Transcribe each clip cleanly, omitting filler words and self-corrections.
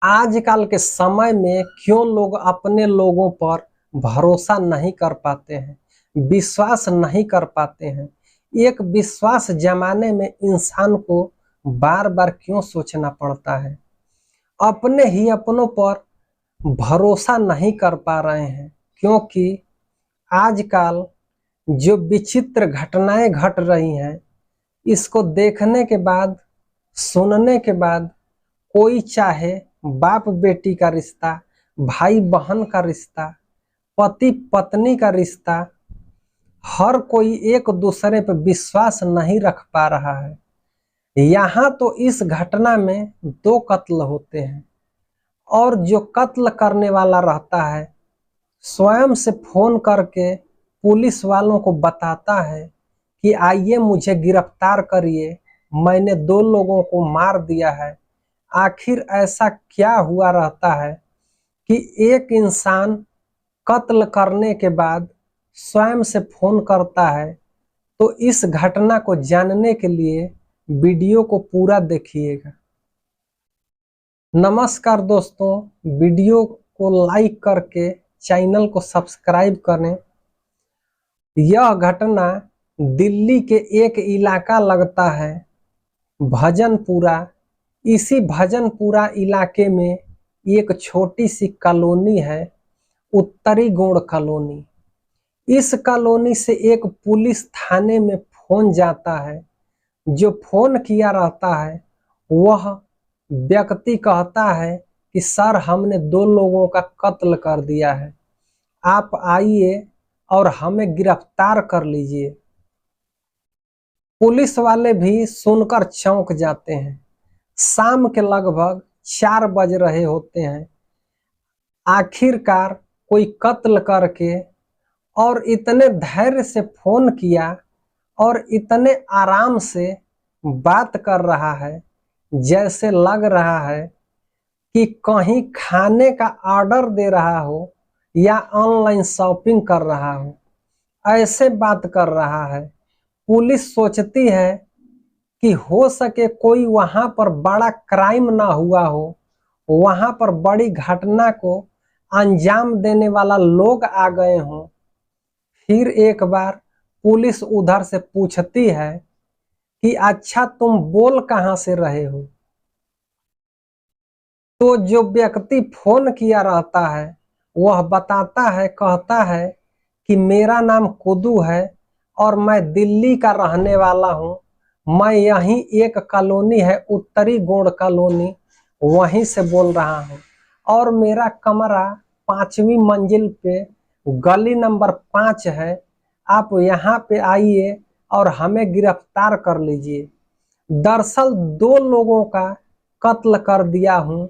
आजकल के समय में क्यों लोग अपने लोगों पर भरोसा नहीं कर पाते हैं, विश्वास नहीं कर पाते हैं। एक विश्वास जमाने में इंसान को बार बार क्यों सोचना पड़ता है। अपने ही अपनों पर भरोसा नहीं कर पा रहे हैं, क्योंकि आजकल जो विचित्र घटनाएं घट रही हैं, इसको देखने के बाद, सुनने के बाद कोई चाहे बाप बेटी का रिश्ता, भाई बहन का रिश्ता, पति पत्नी का रिश्ता, हर कोई एक दूसरे पर विश्वास नहीं रख पा रहा है। यहाँ तो इस घटना में दो कत्ल होते हैं और जो कत्ल करने वाला रहता है स्वयं से फोन करके पुलिस वालों को बताता है कि आइए मुझे गिरफ्तार करिए, मैंने 2 लोगों को मार दिया है। आखिर ऐसा क्या हुआ रहता है कि एक इंसान कत्ल करने के बाद स्वयं से फोन करता है। तो इस घटना को जानने के लिए वीडियो को पूरा देखिएगा। नमस्कार दोस्तों, वीडियो को लाइक करके चैनल को सब्सक्राइब करें। यह घटना दिल्ली के एक इलाका लगता है भजनपुरा। इसी भजनपुरा इलाके में एक छोटी सी कॉलोनी है, उत्तरी गोड़ कॉलोनी। इस कॉलोनी से एक पुलिस थाने में फोन जाता है। जो फोन किया रहता है वह व्यक्ति कहता है कि सर, हमने 2 लोगों का कत्ल कर दिया है, आप आइए और हमें गिरफ्तार कर लीजिए। पुलिस वाले भी सुनकर चौंक जाते हैं। शाम के लगभग 4 बज रहे होते हैं। आखिरकार कोई कत्ल करके और इतने धैर्य से फोन किया और इतने आराम से बात कर रहा है, जैसे लग रहा है कि कहीं खाने का ऑर्डर दे रहा हो या ऑनलाइन शॉपिंग कर रहा हो, ऐसे बात कर रहा है। पुलिस सोचती है कि हो सके कोई वहां पर बड़ा क्राइम ना हुआ हो, वहां पर बड़ी घटना को अंजाम देने वाला लोग आ गए हों। फिर एक बार पुलिस उधर से पूछती है कि अच्छा, तुम बोल कहां से रहे हो। तो जो व्यक्ति फोन किया रहता है वह बताता है, कहता है कि मेरा नाम कुदू है और मैं दिल्ली का रहने वाला हूं। मैं यहीं एक कॉलोनी है, उत्तरी गोड़ कॉलोनी, वहीं से बोल रहा हूं और मेरा कमरा 5वीं मंजिल पे गली नंबर 5 है। आप यहाँ पे आइए और हमें गिरफ्तार कर लीजिए। दरअसल 2 लोगों का कत्ल कर दिया हूं,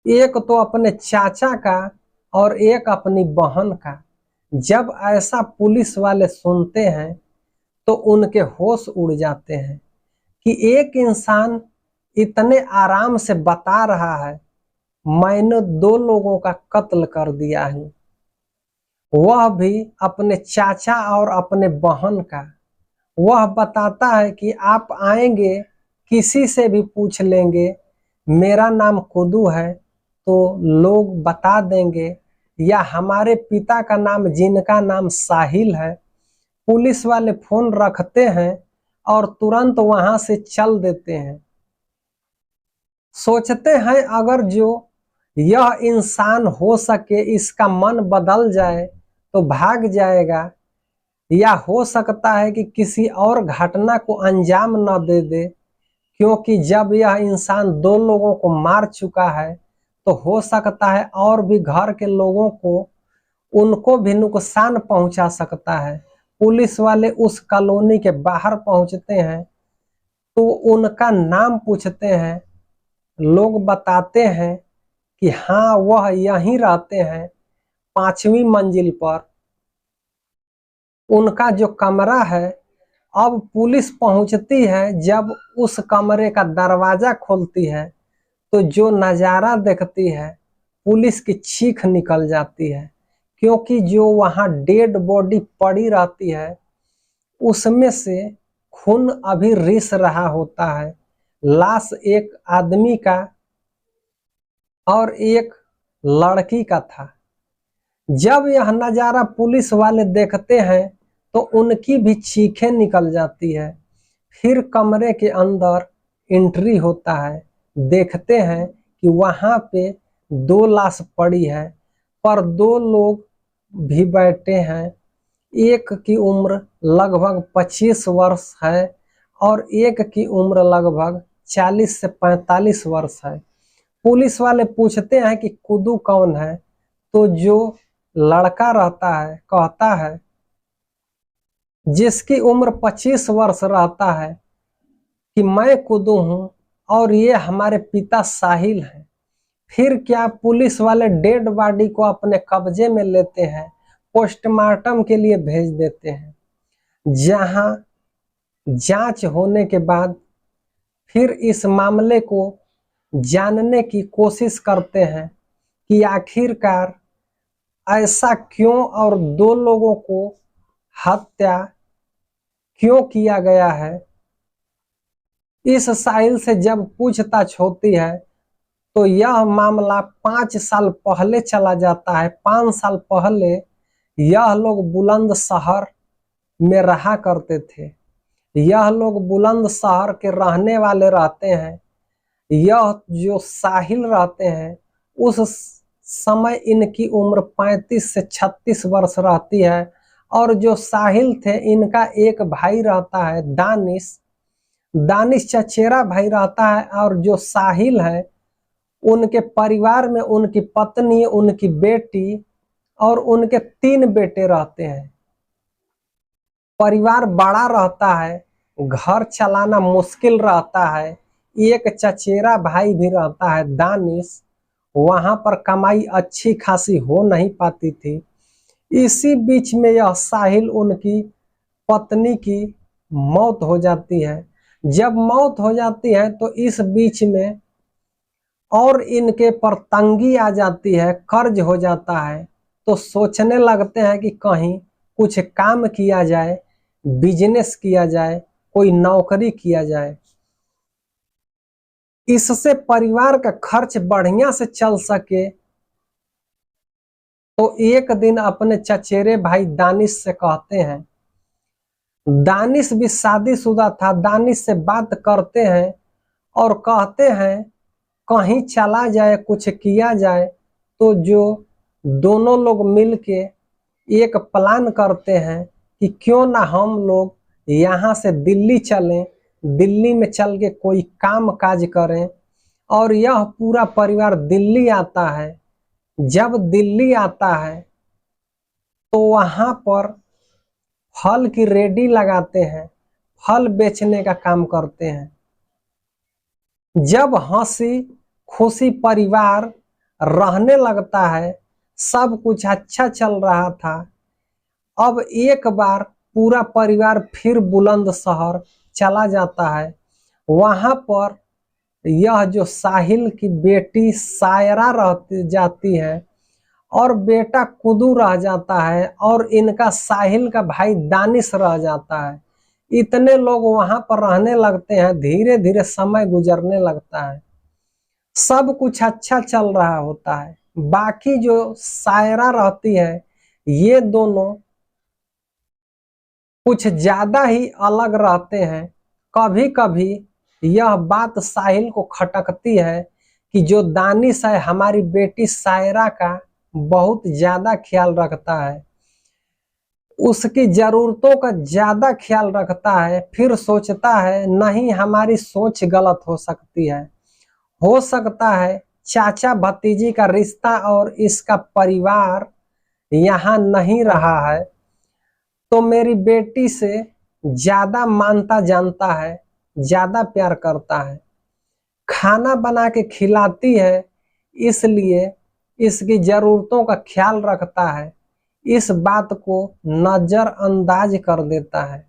एक तो अपने चाचा का और एक अपनी बहन का। जब ऐसा पुलिस वाले सुनते हैं तो उनके होश उड़ जाते हैं कि एक इंसान इतने आराम से बता रहा है मैंने 2 लोगों का कत्ल कर दिया है, वह भी अपने चाचा और अपने बहन का। वह बताता है कि आप आएंगे, किसी से भी पूछ लेंगे मेरा नाम कुदू है तो लोग बता देंगे, या हमारे पिता का नाम, जिनका नाम साहिल है। पुलिस वाले फोन रखते हैं और तुरंत वहां से चल देते हैं। सोचते हैं अगर जो यह इंसान हो सके इसका मन बदल जाए तो भाग जाएगा, या हो सकता है कि किसी और घटना को अंजाम न दे दे, क्योंकि जब यह इंसान 2 लोगों को मार चुका है तो हो सकता है और भी घर के लोगों को, उनको भी नुकसान पहुंचा सकता है। पुलिस वाले उस कॉलोनी के बाहर पहुंचते हैं तो उनका नाम पूछते हैं। लोग बताते हैं कि हाँ, वह यहीं रहते हैं 5वीं मंजिल पर, उनका जो कमरा है। अब पुलिस पहुंचती है, जब उस कमरे का दरवाजा खोलती है तो जो नज़ारा देखती है, पुलिस की चीख निकल जाती है, क्योंकि जो वहां डेड बॉडी पड़ी रहती है उसमें से खून अभी रिस रहा होता है। लाश एक आदमी का और एक लड़की का था। जब यह नज़ारा पुलिस वाले देखते हैं तो उनकी भी चीखें निकल जाती है। फिर कमरे के अंदर एंट्री होता है। देखते हैं कि वहां पे 2 लाश पड़ी है, पर 2 लोग भी बैठे हैं। एक की उम्र लगभग 25 वर्ष है और एक की उम्र लगभग 40 से 45 वर्ष है। पुलिस वाले पूछते हैं कि कुदू कौन है, तो जो लड़का रहता है कहता है, जिसकी उम्र 25 वर्ष रहता है, कि मैं कुदू हूं और ये हमारे पिता साहिल हैं। फिर क्या पुलिस वाले डेड बॉडी को अपने कब्जे में लेते हैं, पोस्टमार्टम के लिए भेज देते हैं, जहां जांच होने के बाद फिर इस मामले को जानने की कोशिश करते हैं कि आखिरकार ऐसा क्यों और 2 लोगों को हत्या क्यों किया गया है। इस साहिल से जब पूछताछ होती है तो यह मामला 5 साल पहले चला जाता है। 5 साल पहले यह लोग बुलंदशहर में रहा करते थे। यह लोग बुलंदशहर के रहने वाले रहते हैं। यह जो साहिल रहते हैं उस समय इनकी उम्र 35 से 36 वर्ष रहती है। और जो साहिल थे इनका एक भाई रहता है दानिश। दानिश चचेरा भाई रहता है। और जो साहिल है उनके परिवार में उनकी पत्नी, उनकी बेटी और उनके 3 बेटे रहते हैं। परिवार बड़ा रहता है, घर चलाना मुश्किल रहता है। एक चचेरा भाई भी रहता है दानिश, वहां पर कमाई अच्छी खासी हो नहीं पाती थी। इसी बीच में यह साहिल, उनकी पत्नी की मौत हो जाती है। जब मौत हो जाती है तो इस बीच में और इनके पर तंगी आ जाती है, कर्ज हो जाता है। तो सोचने लगते हैं कि कहीं कुछ काम किया जाए, बिजनेस किया जाए, कोई नौकरी किया जाए, इससे परिवार का खर्च बढ़िया से चल सके। तो एक दिन अपने चचेरे भाई दानिश से कहते हैं, दानिश भी शादीशुदा था। दानिश से बात करते हैं और कहते हैं कहीं चला जाए, कुछ किया जाए। तो जो दोनों लोग मिलके एक प्लान करते हैं कि क्यों ना हम लोग यहाँ से दिल्ली चलें, दिल्ली में चल के कोई काम काज करें। और यह पूरा परिवार दिल्ली आता है। जब दिल्ली आता है तो वहां पर फल की रेडी लगाते हैं, फल बेचने का काम करते हैं। जब हंसी खुशी परिवार रहने लगता है, सब कुछ अच्छा चल रहा था, अब एक बार पूरा परिवार फिर बुलंदशहर चला जाता है। वहां पर यह जो साहिल की बेटी सायरा रहती जाती है और बेटा कुदू रह जाता है और इनका साहिल का भाई दानिश रह जाता है। इतने लोग वहां पर रहने लगते हैं। धीरे धीरे समय गुजरने लगता है, सब कुछ अच्छा चल रहा होता है। बाकी जो सायरा रहती है, ये दोनों कुछ ज्यादा ही अलग रहते हैं। कभी कभी यह बात साहिल को खटकती है कि जो दानिश है हमारी बेटी सायरा का बहुत ज्यादा ख्याल रखता है, उसकी जरूरतों का ज्यादा ख्याल रखता है। फिर सोचता है नहीं, हमारी सोच गलत हो सकती है। हो सकता है चाचा भतीजी का रिश्ता और इसका परिवार यहाँ नहीं रहा है, तो मेरी बेटी से ज्यादा मानता जानता है, ज्यादा प्यार करता है, खाना बना के खिलाती है, इसलिए इसकी जरूरतों का ख्याल रखता है। इस बात को नजरअंदाज कर देता है।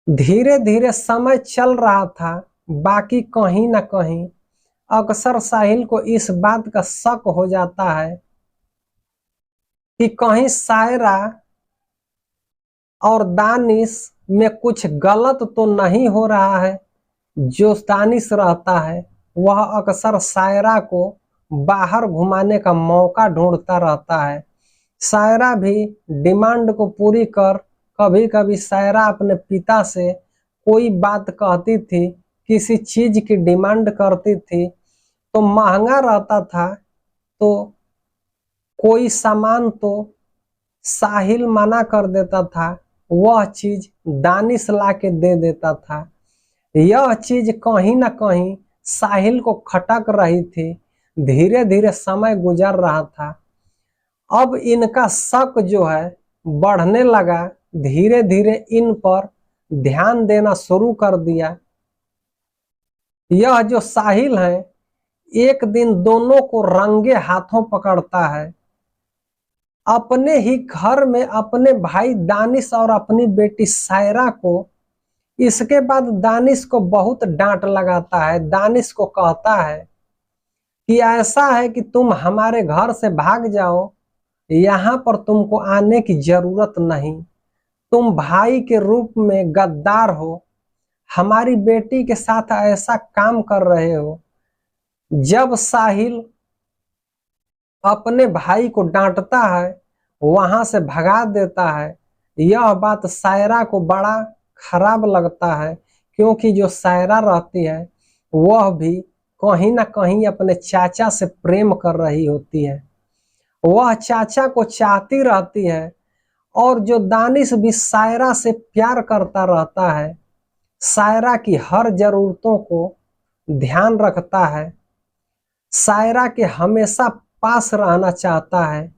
धीरे धीरे समय चल रहा था। बाकी कहीं ना कहीं अक्सर साहिल को इस बात का शक हो जाता है कि कहीं सायरा और दानिश में कुछ गलत तो नहीं हो रहा है। जो दानिश रहता है वह अक्सर सायरा को बाहर घुमाने का मौका ढूंढता रहता है। सायरा भी डिमांड को पूरी कर, कभी कभी सायरा अपने पिता से कोई बात कहती थी, किसी चीज की डिमांड करती थी तो महंगा रहता था तो कोई सामान तो साहिल मना कर देता था, वह चीज दानिश ला के दे देता था। यह चीज कहीं ना कहीं साहिल को खटक रही थी। धीरे धीरे समय गुजर रहा था। अब इनका शक जो है बढ़ने लगा। धीरे धीरे इन पर ध्यान देना शुरू कर दिया। यह जो साहिल है एक दिन दोनों को रंगे हाथों पकड़ता है। अपने ही घर में अपने भाई दानिश और अपनी बेटी सायरा को। इसके बाद दानिश को बहुत डांट लगाता है। दानिश को कहता है कि ऐसा है कि तुम हमारे घर से भाग जाओ, यहाँ पर तुमको आने की जरूरत नहीं। तुम भाई के रूप में गद्दार हो, हमारी बेटी के साथ ऐसा काम कर रहे हो। जब साहिल अपने भाई को डांटता है, वहां से भगा देता है। यह बात सायरा को बड़ा खराब लगता है, क्योंकि जो सायरा रहती है वह भी कहीं ना कहीं अपने चाचा से प्रेम कर रही होती है। वह चाचा को चाहती रहती है और जो दानिश भी सायरा से प्यार करता रहता है, सायरा की हर जरूरतों को ध्यान रखता है, सायरा के हमेशा पास रहना चाहता है।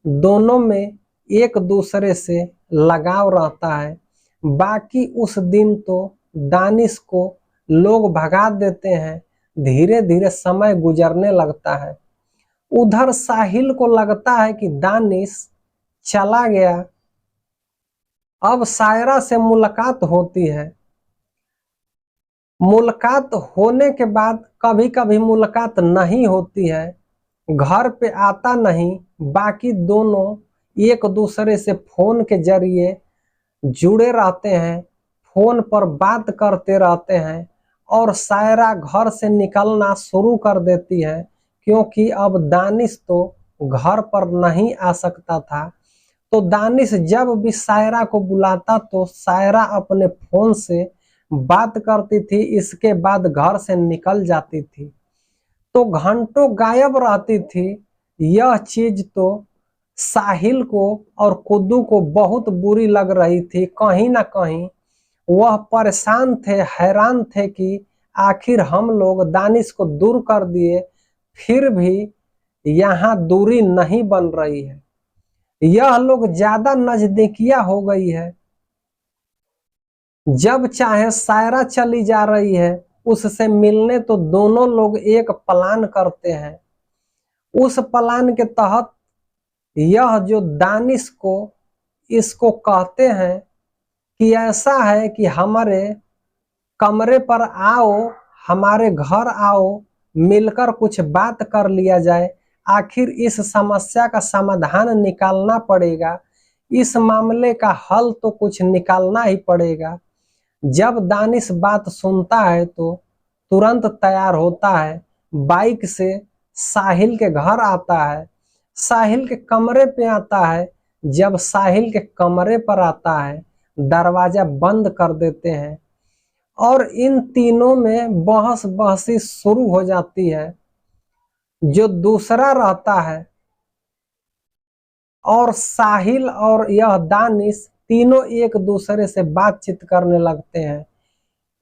दोनों में एक दूसरे से लगाव रहता है। बाकी उस दिन तो दानिश को लोग भगा देते हैं। धीरे धीरे समय गुजरने लगता है। उधर साहिल को लगता है कि दानिश चला गया। अब सायरा से मुलाकात होती है। मुलाकात होने के बाद कभी कभी मुलाकात नहीं होती है, घर पे आता नहीं। बाकी दोनों एक दूसरे से फोन के जरिए जुड़े रहते हैं, फोन पर बात करते रहते हैं। और सायरा घर से निकलना शुरू कर देती है, क्योंकि अब दानिश तो घर पर नहीं आ सकता था। तो दानिश जब भी सायरा को बुलाता तो सायरा अपने फोन से बात करती थी, इसके बाद घर से निकल जाती थी। तो घंटों गायब रहती थी। यह चीज तो साहिल को और कुद्दू को बहुत बुरी लग रही थी। कहीं ना कहीं वह परेशान थे, हैरान थे कि आखिर हम लोग दानिश को दूर कर दिए, फिर भी यहाँ दूरी नहीं बन रही है। यह लोग ज्यादा नजदीकिया हो गई है। जब चाहे सायरा चली जा रही है उससे मिलने, तो दोनों लोग एक प्लान करते हैं। उस प्लान के तहत यह जो दानिश को इसको कहते हैं कि ऐसा है कि हमारे कमरे पर आओ, हमारे घर आओ, मिलकर कुछ बात कर लिया जाए। आखिर इस समस्या का समाधान निकालना पड़ेगा, इस मामले का हल तो कुछ निकालना ही पड़ेगा। जब दानिश बात सुनता है तो तुरंत तैयार होता है, बाइक से साहिल के घर आता है, साहिल के कमरे पे आता है। जब साहिल के कमरे पर आता है, दरवाजा बंद कर देते हैं और इन तीनों में बहस बहसी शुरू हो जाती है। जो दूसरा रहता है और साहिल और यह दानिश तीनों एक दूसरे से बातचीत करने लगते हैं।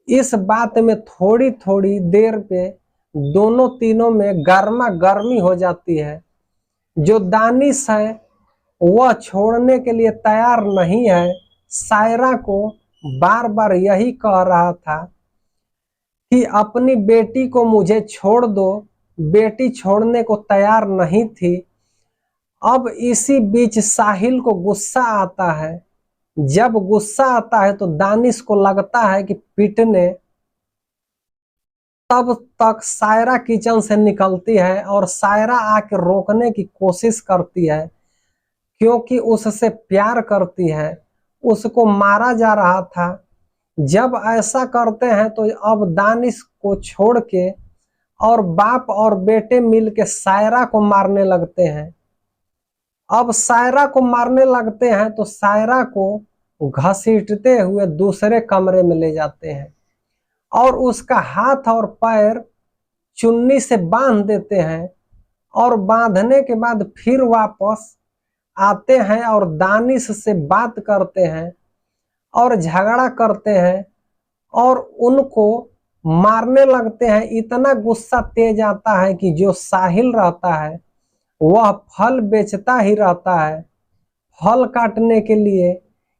इस बात में थोड़ी थोड़ी देर पे दोनों तीनों में गर्मा गर्मी हो जाती है। जो दानिश है वह छोड़ने के लिए तैयार नहीं है। सायरा को बार बार यही कह रहा था कि अपनी बेटी को मुझे छोड़ दो। बेटी छोड़ने को तैयार नहीं थी। अब इसी बीच साहिल को गुस्सा आता है। जब गुस्सा आता है तो दानिश को लगता है कि पीटने, तब तक सायरा किचन से निकलती है और सायरा आके रोकने की कोशिश करती है, क्योंकि उससे प्यार करती है। उसको मारा जा रहा था। जब ऐसा करते हैं तो अब दानिश को छोड़ के और बाप और बेटे मिलके सायरा को मारने लगते हैं। अब सायरा को मारने लगते हैं तो सायरा को घसीटते हुए दूसरे कमरे में ले जाते हैं और उसका हाथ और पैर चुन्नी से बांध देते हैं और बांधने के बाद फिर वापस आते हैं और दानिश से बात करते हैं और झगड़ा करते हैं और उनको मारने लगते हैं। इतना गुस्सा तेज आता है कि जो साहिल रहता है वह फल बेचता ही रहता है। फल काटने के लिए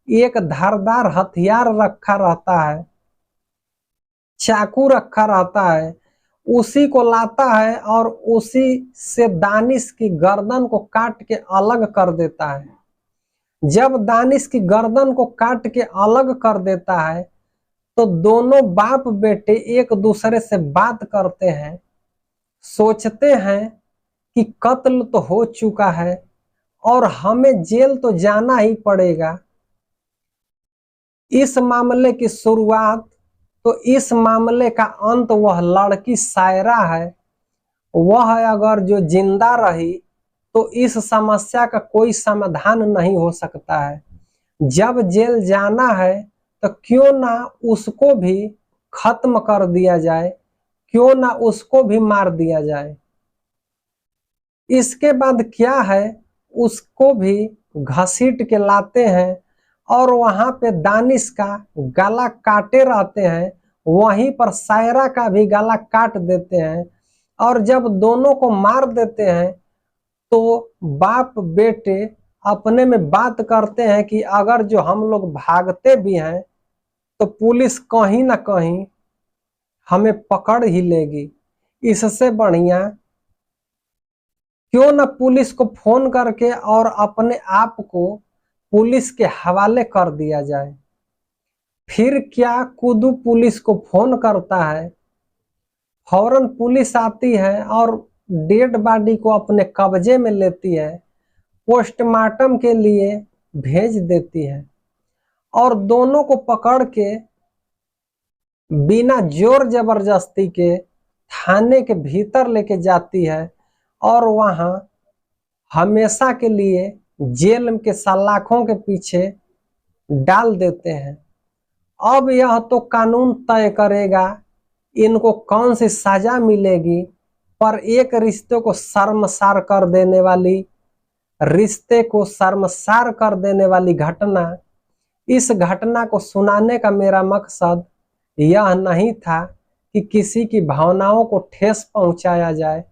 एक धारदार हथियार रखा रहता है, चाकू रखा रहता है, उसी को लाता है और उसी से दानिश की गर्दन को काट के अलग कर देता है। जब दानिश की गर्दन को काट के अलग कर देता है तो दोनों बाप बेटे एक दूसरे से बात करते हैं, सोचते हैं कि कत्ल तो हो चुका है और हमें जेल तो जाना ही पड़ेगा। इस मामले की शुरुआत तो इस मामले का अंत वह लड़की सायरा है। वह अगर जो जिंदा रही तो इस समस्या का कोई समाधान नहीं हो सकता है। जब जेल जाना है तो क्यों ना उसको भी खत्म कर दिया जाए, क्यों ना उसको भी मार दिया जाए। इसके बाद क्या है, उसको भी घसीट के लाते हैं और वहां पे दानिश का गला काटे रहते हैं, वहीं पर सायरा का भी गला काट देते हैं। और जब दोनों को मार देते हैं तो बाप बेटे अपने में बात करते हैं कि अगर जो हम लोग भागते भी हैं तो पुलिस कहीं ना कहीं हमें पकड़ ही लेगी। इससे बढ़िया क्यों ना पुलिस को फोन करके और अपने आप को पुलिस के हवाले कर दिया जाए। फिर क्या कुदू पुलिस को फोन करता है, फौरन पुलिस आती है और डेड बॉडी को अपने कब्जे में लेती है, पोस्टमार्टम के लिए भेज देती है और दोनों को पकड़ के बिना जोर जबरदस्ती के थाने के भीतर लेके जाती है और वहां हमेशा के लिए जेल के सलाखों के पीछे डाल देते हैं। अब यह तो कानून तय करेगा इनको कौन सी सजा मिलेगी, पर एक रिश्ते को शर्मसार कर देने वाली, रिश्ते को शर्मसार कर देने वाली घटना, इस घटना को सुनाने का मेरा मकसद यह नहीं था कि किसी की भावनाओं को ठेस पहुंचाया जाए,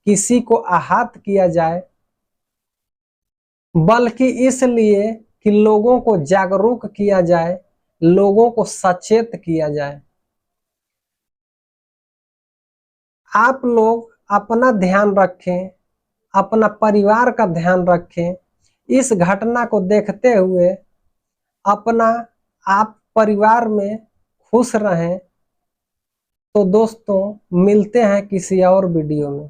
किसी को आहत किया जाए, बल्कि इसलिए कि लोगों को जागरूक किया जाए, लोगों को सचेत किया जाए। आप लोग अपना ध्यान रखें, अपना परिवार का ध्यान रखें। इस घटना को देखते हुए अपना आप परिवार में खुश रहें। तो दोस्तों मिलते हैं किसी और वीडियो में।